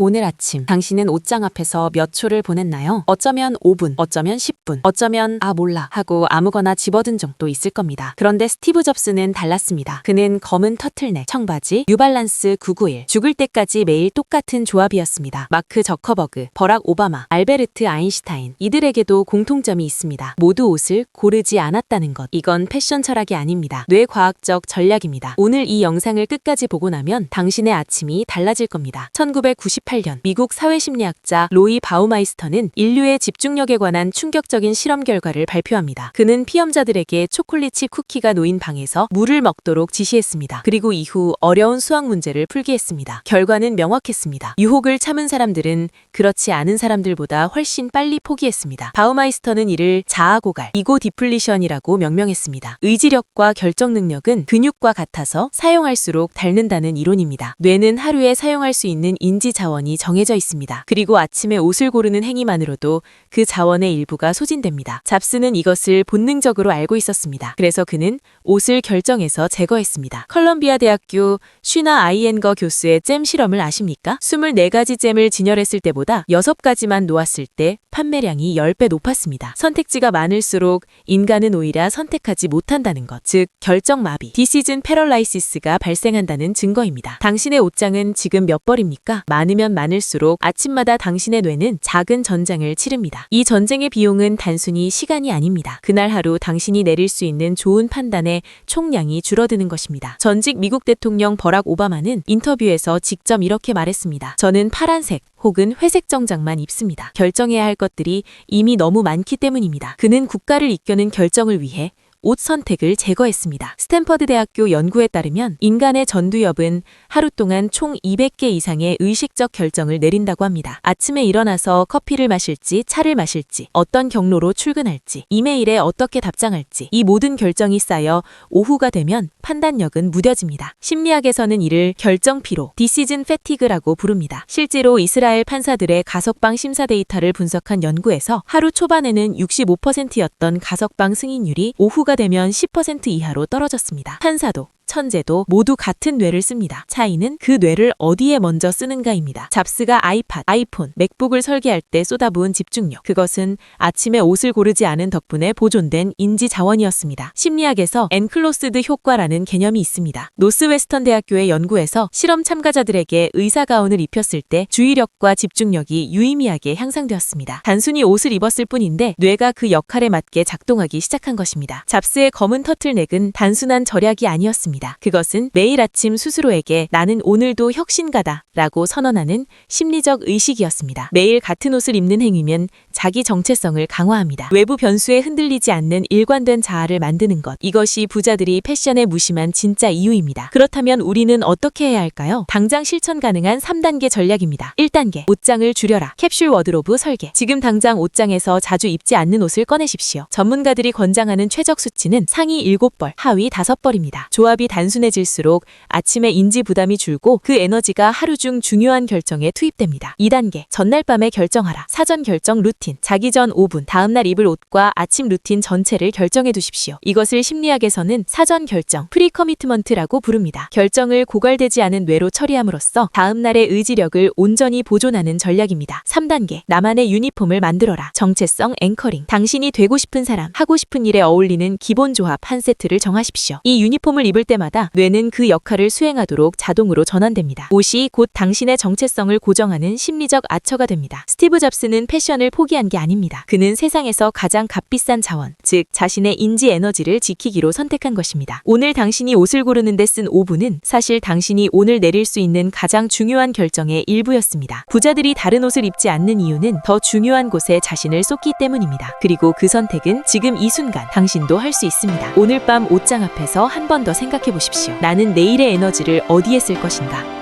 오늘 아침 당신은 옷장 앞에서 몇 초를 보냈나요? 어쩌면 5분, 어쩌면 10분, 어쩌면 몰라 하고 아무거나 집어든 적도 있을 겁니다. 그런데 스티브 잡스는 달랐습니다. 그는 검은 터틀넥, 청바지, 뉴발란스 991, 죽을 때까지 매일 똑같은 조합이었습니다. 마크 저커버그, 버락 오바마, 알베르트 아인슈타인, 이들에게도 공통점이 있습니다. 모두 옷을 고르지 않았다는 것. 이건 패션 철학이 아닙니다. 뇌과학적 전략입니다. 오늘 이 영상을 끝까지 보고 나면 당신의 아침이 달라질 겁니다. 1998년 미국 사회심리학자 로이 바우마이스터는 인류의 집중력에 관한 충격적인 실험 결과를 발표합니다. 그는 피험자들에게 초콜릿 칩 쿠키가 놓인 방에서 물을 먹도록 지시했습니다. 그리고 이후 어려운 수학 문제를 풀게 했습니다. 결과는 명확했습니다. 유혹을 참은 사람들은 그렇지 않은 사람들보다 훨씬 빨리 포기했습니다. 바우마이스터는 이를 자아고갈, 이고 디플리션이라고 명명했습니다. 의지력과 결정 능력은 근육과 같아서 사용할수록 닳는다는 이론입니다. 뇌는 하루에 사용할 수 있는 인지 자원이 정해져 있습니다. 그리고 아침에 옷을 고르는 행위만으로도 그 자원의 일부가 소진됩니다. 잡스는 이것을 본능적으로 알고 있었습니다. 그래서 그는 옷을 결정해서 제거했습니다. 컬럼비아 대학교 쉬나 아이엔거 교수의 잼 실험을 아십니까? 24가지 잼을 진열했을 때보다 6가지만 놓았을 때 판매량이 10배 높았습니다. 선택지가 많을수록 인간은 오히려 선택하지 못한다는 것, 즉 결정마비, 디시즌 패럴라이시스가 발생한다는 증거입니다. 당신의 옷장은 지금 몇 벌입니까? 많으면 많을수록 아침마다 당신의 뇌는 작은 전쟁을 치릅니다. 이 전쟁의 비용은 단순히 시간이 아닙니다. 그날 하루 당신이 내릴 수 있는 좋은 판단의 총량이 줄어드는 것입니다. 전직 미국 대통령 버락 오바마는 인터뷰에서 직접 이렇게 말했습니다. 저는 파란색 혹은 회색 정장만 입습니다. 결정해야 할 것들이 이미 너무 많기 때문입니다. 그는 국가를 이끄는 결정을 위해 옷 선택을 제거했습니다. 스탠퍼드 대학교 연구에 따르면 인간의 전두엽은 하루 동안 총 200개 이상의 의식적 결정을 내린다고 합니다. 아침에 일어나서 커피를 마실지 차를 마실지, 어떤 경로로 출근할지, 이메일에 어떻게 답장할지, 이 모든 결정이 쌓여 오후가 되면 판단력은 무뎌집니다. 심리학에서는 이를 결정 피로, 디시즌 패티그라고 부릅니다. 실제로 이스라엘 판사들의 가석방 심사 데이터를 분석한 연구에서 하루 초반에는 65%였던 가석방 승인율이 오후가 되면 10% 이하로 떨어졌습니다. 판사도 천재도 모두 같은 뇌를 씁니다. 차이는 그 뇌를 어디에 먼저 쓰는가입니다. 잡스가 아이팟, 아이폰, 맥북을 설계할 때 쏟아부은 집중력. 그것은 아침에 옷을 고르지 않은 덕분에 보존된 인지 자원이었습니다. 심리학에서 엔클로스드 효과라는 개념이 있습니다. 노스웨스턴 대학교의 연구에서 실험 참가자들에게 의사 가운을 입혔을 때 주의력과 집중력이 유의미하게 향상되었습니다. 단순히 옷을 입었을 뿐인데 뇌가 그 역할에 맞게 작동하기 시작한 것입니다. 잡스의 검은 터틀넥은 단순한 절약이 아니었습니다. 그것은 매일 아침 스스로에게 나는 오늘도 혁신가다 라고 선언하는 심리적 의식이었습니다. 매일 같은 옷을 입는 행위면 자기 정체성을 강화합니다. 외부 변수에 흔들리지 않는 일관된 자아를 만드는 것. 이것이 부자들이 패션에 무심한 진짜 이유입니다. 그렇다면 우리는 어떻게 해야 할까요? 당장 실천 가능한 3단계 전략입니다. 1단계, 옷장을 줄여라. 캡슐 워드로브 설계. 지금 당장 옷장에서 자주 입지 않는 옷을 꺼내십시오. 전문가들이 권장하는 최적 수치는 상의 7벌, 하의 5벌입니다. 조합이 단순해질수록 아침에 인지 부담이 줄고 그 에너지가 하루 중 중요한 결정에 투입됩니다. 2단계, 전날 밤에 결정하라. 사전 결정 루틴. 자기 전 5분, 다음날 입을 옷과 아침 루틴 전체를 결정해 두십시오. 이것을 심리학에서는 사전 결정, 프리 커미트먼트라고 부릅니다. 결정을 고갈되지 않은 뇌로 처리함으로써 다음날의 의지력을 온전히 보존하는 전략입니다. 3단계, 나만의 유니폼을 만들어라. 정체성 앵커링. 당신이 되고 싶은 사람, 하고 싶은 일에 어울리는 기본 조합 한 세트를 정하십시오. 이 유니폼을 입을 때마다 뇌는 그 역할을 수행하도록 자동으로 전환됩니다. 옷이 곧 당신의 정체성을 고정하는 심리적 아처가 됩니다. 스티브 잡스는 패션을 포기한 게 아닙니다. 그는 세상에서 가장 값비싼 자원, 즉 자신의 인지 에너지를 지키기로 선택한 것입니다. 오늘 당신이 옷을 고르는데 쓴 5분은 사실 당신이 오늘 내릴 수 있는 가장 중요한 결정의 일부였습니다. 부자들이 다른 옷을 입지 않는 이유는 더 중요한 곳에 자신을 쏟기 때문입니다. 그리고 그 선택은 지금 이 순간 당신도 할 수 있습니다. 오늘 밤 옷장 앞에서 한 번 더 생각해 보십시오. 나는 내일의 에너지를 어디에 쓸 것인가?